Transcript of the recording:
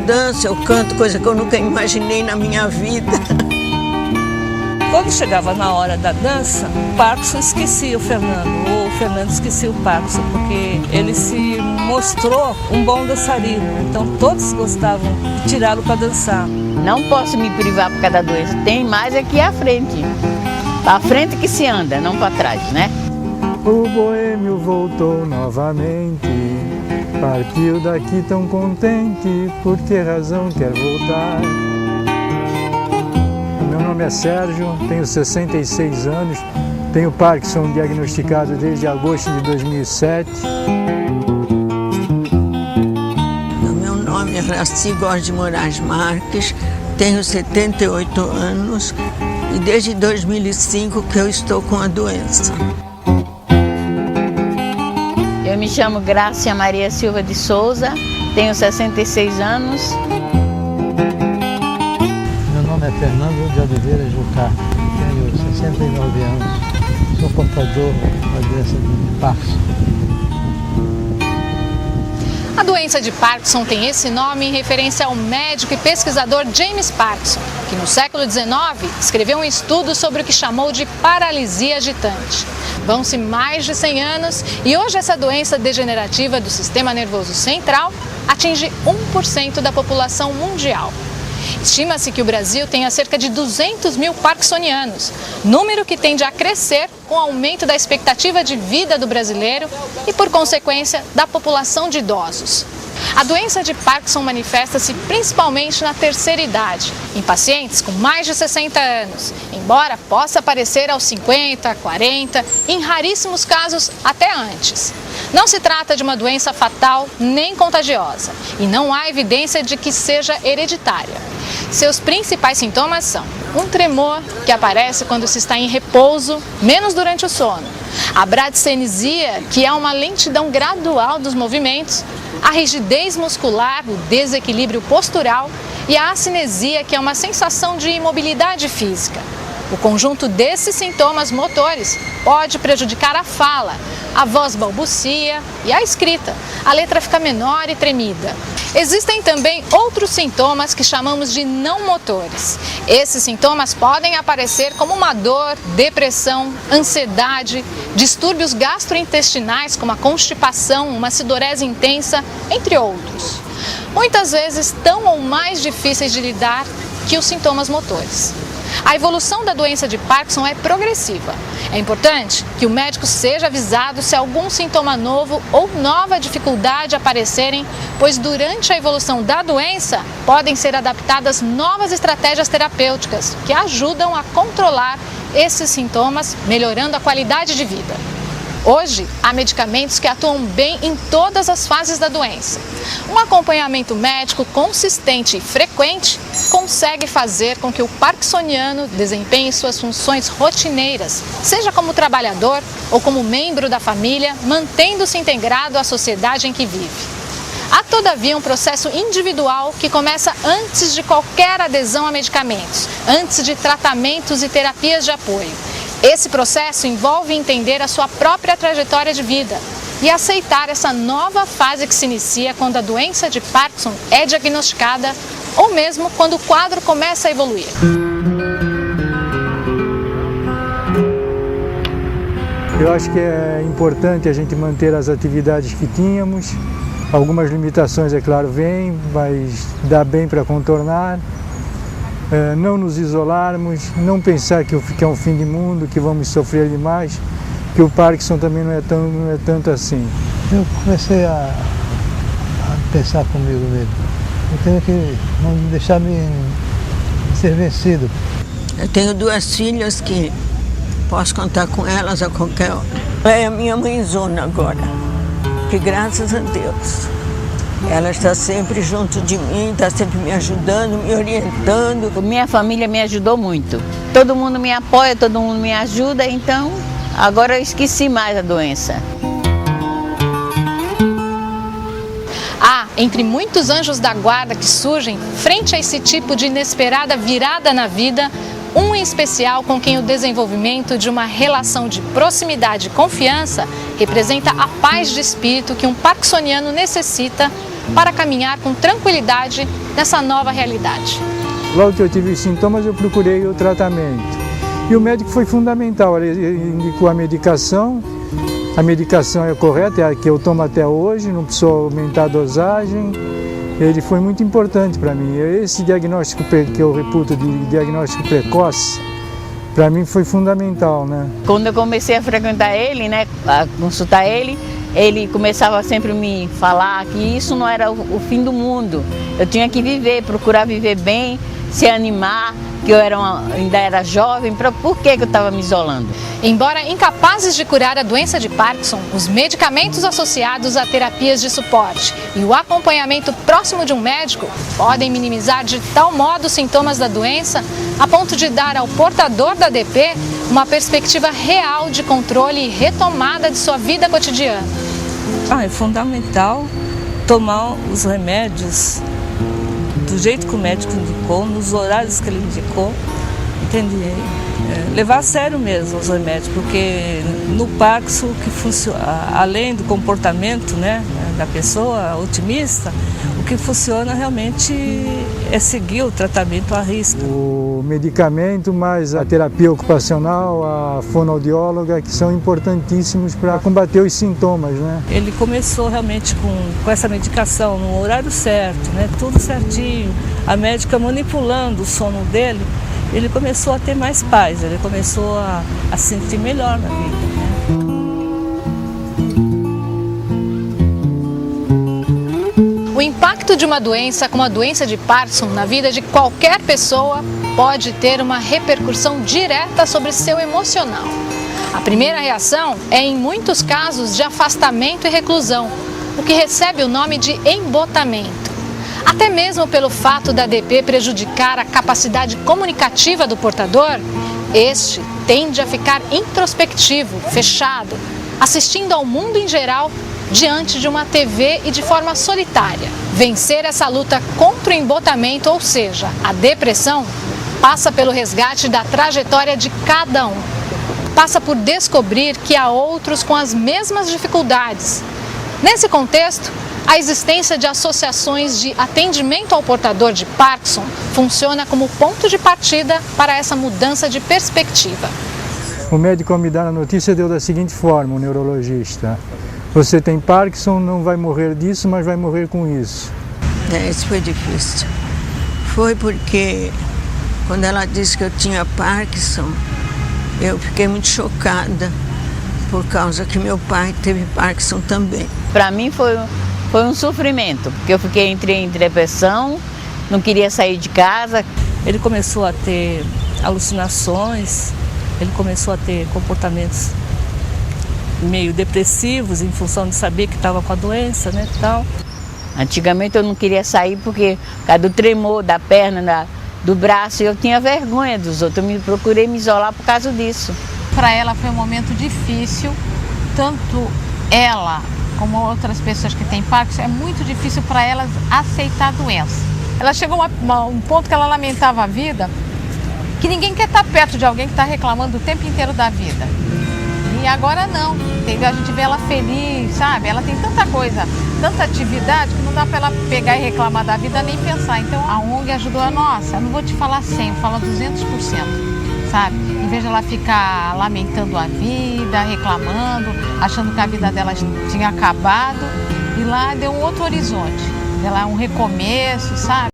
danço, eu canto, coisa que eu nunca imaginei na minha vida. Quando chegava na hora da dança, o Parkinson esquecia o Fernando, ou o Fernando esquecia o Parkinson, porque ele se mostrou um bom dançarino, então todos gostavam de tirá-lo para dançar. Não posso me privar por causa da doença, tem mais aqui à frente. Para frente que se anda, não para trás, né? O boêmio voltou novamente, partiu daqui tão contente, por que razão quer voltar? Meu nome é Sérgio, tenho 66 anos, tenho Parkinson diagnosticado desde agosto de 2007. Meu nome é Raci Góes de Moraes Marques, tenho 78 anos e desde 2005 que eu estou com a doença. Eu me chamo Grácia Maria Silva de Souza, tenho 66 anos. Meu nome é Fernando de Oliveira Jucá, tenho 69 anos, sou portador da doença de Parkinson. A doença de Parkinson tem esse nome em referência ao médico e pesquisador James Parkinson, que no século XIX escreveu um estudo sobre o que chamou de paralisia agitante. Vão-se mais de 100 anos e hoje essa doença degenerativa do sistema nervoso central atinge 1% da população mundial. Estima-se que o Brasil tenha cerca de 200 mil parkinsonianos, número que tende a crescer com o aumento da expectativa de vida do brasileiro e, por consequência, da população de idosos. A doença de Parkinson manifesta-se principalmente na terceira idade, em pacientes com mais de 60 anos, embora possa aparecer aos 50, 40, em raríssimos casos até antes. Não se trata de uma doença fatal nem contagiosa e não há evidência de que seja hereditária. Seus principais sintomas são um tremor, que aparece quando se está em repouso, menos durante o sono, a bradicinesia, que é uma lentidão gradual dos movimentos, a rigidez muscular, o desequilíbrio postural e a acinesia, que é uma sensação de imobilidade física. O conjunto desses sintomas motores pode prejudicar a fala, a voz balbucia e a escrita. A letra fica menor e tremida. Existem também outros sintomas que chamamos de não motores. Esses sintomas podem aparecer como uma dor, depressão, ansiedade, distúrbios gastrointestinais como a constipação, uma acidorese intensa, entre outros. Muitas vezes tão ou mais difíceis de lidar que os sintomas motores. A evolução da doença de Parkinson é progressiva. É importante que o médico seja avisado se algum sintoma novo ou nova dificuldade aparecerem, pois durante a evolução da doença podem ser adaptadas novas estratégias terapêuticas que ajudam a controlar esses sintomas, melhorando a qualidade de vida. Hoje, há medicamentos que atuam bem em todas as fases da doença. Um acompanhamento médico consistente e frequente consegue fazer com que o parkinsoniano desempenhe suas funções rotineiras, seja como trabalhador ou como membro da família, mantendo-se integrado à sociedade em que vive. Há, todavia, um processo individual que começa antes de qualquer adesão a medicamentos, antes de tratamentos e terapias de apoio. Esse processo envolve entender a sua própria trajetória de vida e aceitar essa nova fase que se inicia quando a doença de Parkinson é diagnosticada ou mesmo quando o quadro começa a evoluir. Eu acho que é importante a gente manter as atividades que tínhamos. Algumas limitações, é claro, vêm, mas dá bem para contornar. Não nos isolarmos, não pensar que é um fim de mundo, que vamos sofrer demais, que o Parkinson também não é tanto assim. Eu comecei a pensar comigo mesmo. Eu tenho que não deixar me ser vencido. Eu tenho duas filhas que posso contar com elas a qualquer hora. É a minha mãezona agora, que graças a Deus, ela está sempre junto de mim, está sempre me ajudando, me orientando. Minha família me ajudou muito. Todo mundo me apoia, todo mundo me ajuda, então agora eu esqueci mais a doença. Há, entre muitos anjos da guarda que surgem frente a esse tipo de inesperada virada na vida, um em especial com quem o desenvolvimento de uma relação de proximidade e confiança representa a paz de espírito que um parkinsoniano necessita para caminhar com tranquilidade nessa nova realidade. Logo que eu tive os sintomas, eu procurei o tratamento. E o médico foi fundamental, ele indicou a medicação é correta, é a que eu tomo até hoje, não precisou aumentar a dosagem. Ele foi muito importante para mim. Esse diagnóstico que eu reputo de diagnóstico precoce, para mim foi fundamental, né? Quando eu comecei a frequentar ele, né, a consultar ele começava sempre a me falar que isso não era o fim do mundo. Eu tinha que viver, procurar viver bem, se animar, que eu ainda era jovem, por que eu estava me isolando? Embora incapazes de curar a doença de Parkinson, os medicamentos associados a terapias de suporte e o acompanhamento próximo de um médico podem minimizar de tal modo os sintomas da doença a ponto de dar ao portador da DP uma perspectiva real de controle e retomada de sua vida cotidiana. É fundamental tomar os remédios do jeito que o médico indicou, nos horários que ele indicou, entender? Levar a sério mesmo os remédios, porque no Parkinson, que funciona, além do comportamento, né, da pessoa otimista, o que funciona realmente é seguir o tratamento à risca. O medicamento, mais a terapia ocupacional, a fonoaudióloga, que são importantíssimos para combater os sintomas, né? Ele começou realmente com essa medicação no horário certo, né, tudo certinho, a médica manipulando o sono dele. Ele começou a ter mais paz, ele começou a se sentir melhor na vida, né? O impacto de uma doença como a doença de Parkinson na vida de qualquer pessoa pode ter uma repercussão direta sobre seu emocional. A primeira reação é, em muitos casos, de afastamento e reclusão, o que recebe o nome de embotamento. Até mesmo pelo fato da DP prejudicar a capacidade comunicativa do portador, este tende a ficar introspectivo, fechado, assistindo ao mundo em geral diante de uma TV e de forma solitária. Vencer essa luta contra o embotamento, ou seja, a depressão, passa pelo resgate da trajetória de cada um. Passa por descobrir que há outros com as mesmas dificuldades. Nesse contexto, a existência de associações de atendimento ao portador de Parkinson funciona como ponto de partida para essa mudança de perspectiva. O médico, ao me dar a notícia, deu da seguinte forma, o neurologista: você tem Parkinson, não vai morrer disso, mas vai morrer com isso. Isso foi difícil. Foi porque, quando ela disse que eu tinha Parkinson, eu fiquei muito chocada, por causa que meu pai teve Parkinson também. Para mim foi um sofrimento, porque eu entrei em depressão, não queria sair de casa. Ele começou a ter alucinações, ele começou a ter comportamentos meio depressivos em função de saber que estava com a doença, né, tal. Antigamente eu não queria sair por causa do tremor da perna, do braço, e eu tinha vergonha dos outros. Eu procurei me isolar por causa disso. Para ela foi um momento difícil, tanto ela como outras pessoas que têm Parkinson, é muito difícil para elas aceitar a doença. Ela chegou a um ponto que ela lamentava a vida, que ninguém quer estar perto de alguém que está reclamando o tempo inteiro da vida. E agora não, entendeu? A gente vê ela feliz, sabe? Ela tem tanta coisa, tanta atividade, que não dá para ela pegar e reclamar da vida nem pensar. Então a ONG ajudou a nossa, eu não vou te falar 100, vou falar 200%, sabe? Em vez de ela ficar lamentando a vida, reclamando, achando que a vida dela tinha acabado, e lá deu um outro horizonte, ela é um recomeço, sabe?